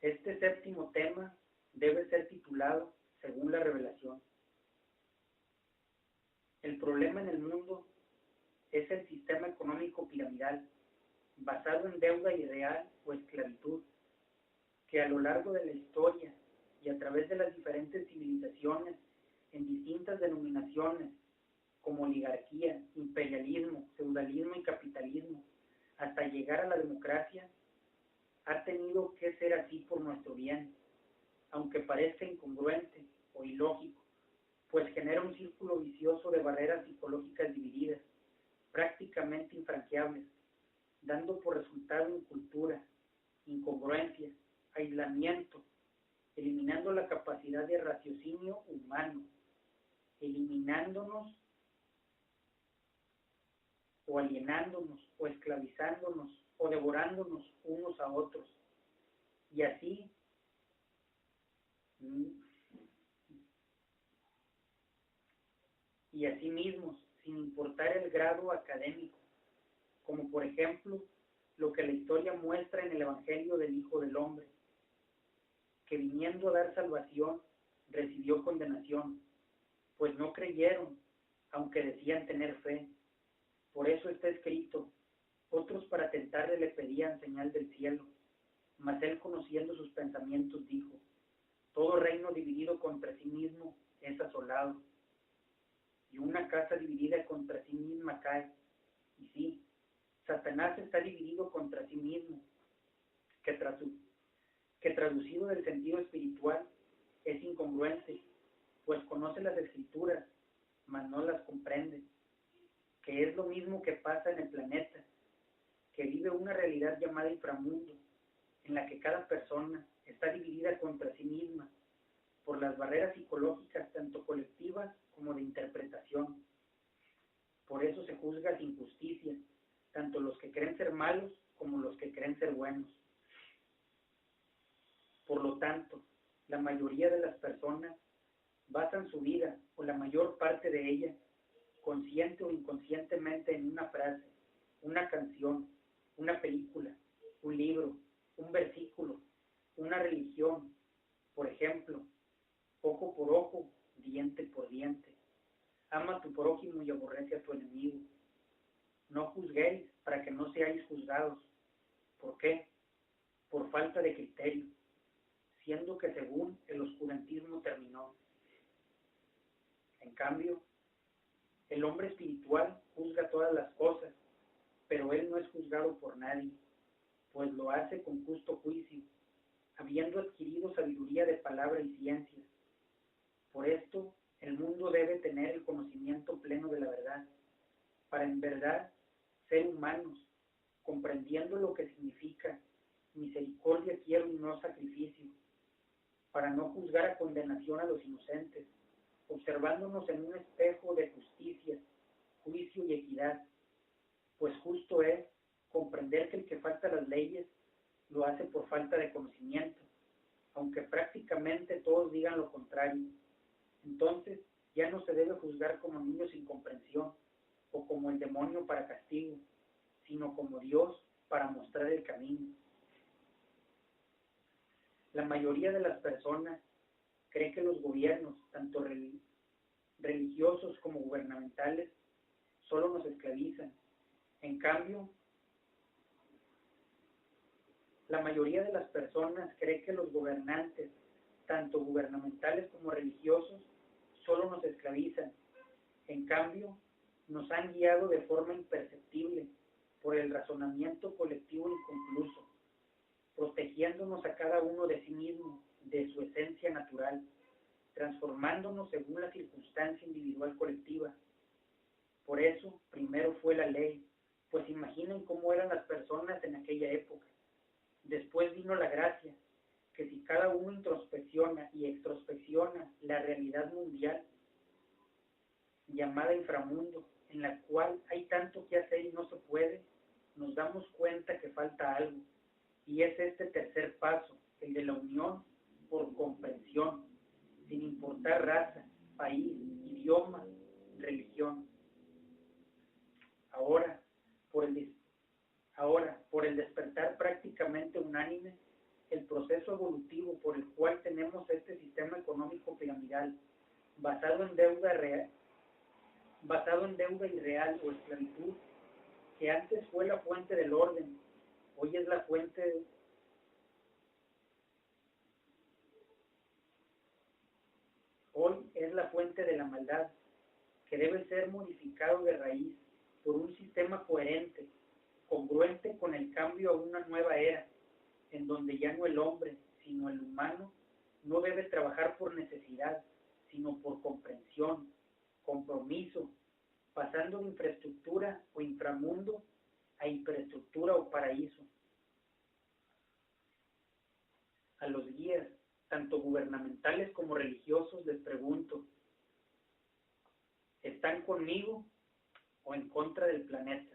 Este séptimo tema debe ser titulado según la revelación. El problema en el mundo es el sistema económico piramidal, basado en deuda irreal o esclavitud, que a lo largo de la historia y a través de las diferentes civilizaciones en distintas denominaciones, como oligarquía, imperialismo, feudalismo y capitalismo, hasta llegar a la democracia, ha tenido que ser así por nuestro bien, aunque parezca incongruente o ilógico, pues genera un círculo vicioso de barreras psicológicas divididas, prácticamente infranqueables, dando por resultado incultura, incongruencia, aislamiento, eliminando la capacidad de raciocinio humano, eliminándonos o alienándonos o esclavizándonos o devorándonos unos a otros. Y así mismos, sin importar el grado académico, como por ejemplo lo que la historia muestra en el Evangelio del Hijo del Hombre, que viniendo a dar salvación, recibió condenación, pues no creyeron, aunque decían tener fe. Por eso está escrito: otros para tentarle le pedían señal del cielo, mas él, conociendo sus pensamientos, dijo: todo reino dividido contra sí mismo es asolado, y una casa dividida contra sí misma cae. Y sí, Satanás está dividido contra sí mismo, que traducido del sentido espiritual es incongruente, pues conoce las escrituras, mas no las comprende, que es lo mismo que pasa en el planeta, que vive una realidad llamada inframundo, en la que cada persona está dividida contra sí misma por las barreras psicológicas tanto colectivas como de interpretación. Por eso se juzga sin justicia, tanto los que creen ser malos como los que creen ser buenos. Por lo tanto, la mayoría de las personas basan su vida, o la mayor parte de ella, consciente o inconscientemente, en una frase, una canción, una película, un libro, un versículo, una religión. Por ejemplo, ojo por ojo, diente por diente. Ama a tu prójimo y aborrece a tu enemigo. No juzguéis para que no seáis juzgados. ¿Por qué? Por falta de criterio, siendo que según el oscurantismo terminó. En cambio, el hombre espiritual juzga todas las cosas, pero él no es juzgado por nadie, pues lo hace con justo juicio, habiendo adquirido sabiduría de palabra y ciencia. Por esto, el mundo debe tener el conocimiento pleno de la verdad, para en verdad ser humanos, comprendiendo lo que significa misericordia quiero y no sacrificio, para no juzgar a condenación a los inocentes, observándonos en un espejo de justicia, juicio y equidad, pues justo es comprender que el que falta las leyes lo hace por falta de conocimiento, aunque prácticamente todos digan lo contrario. Entonces ya no se debe juzgar como niños sin comprensión o como el demonio para castigo, sino como Dios para mostrar el camino. La mayoría de las personas cree que los gobiernos, tanto religiosos como gubernamentales, solo nos esclavizan. En cambio, la mayoría de las personas cree que los gobernantes, tanto gubernamentales como religiosos, solo nos esclavizan. En cambio, nos han guiado de forma imperceptible por el razonamiento colectivo inconcluso, protegiéndonos a cada uno de sí mismo, de su esencia natural, transformándonos según la circunstancia individual colectiva. Por eso, primero fue la ley, pues imaginen cómo eran las personas en aquella época. Después vino la gracia, que si cada uno introspecciona y extrospecciona la realidad mundial, llamada inframundo, en la cual hay tanto que hacer y no se puede, nos damos cuenta que falta algo, y es este tercer paso, el de la unión por comprensión, sin importar raza, país, idioma, religión. Ahora, por el despertar prácticamente unánime, el proceso evolutivo por el cual tenemos este sistema económico piramidal basado en deuda irreal o esclavitud, que antes fue la fuente del orden, hoy es la fuente de la maldad, que debe ser modificado de raíz por un sistema coherente, congruente con el cambio a una nueva era, en donde ya no el hombre, sino el humano, no debe trabajar por necesidad, sino por comprensión, compromiso, pasando de infraestructura o inframundo a infraestructura o paraíso. A los guías, tanto gubernamentales como religiosos, les pregunto, ¿están conmigo o en contra del planeta?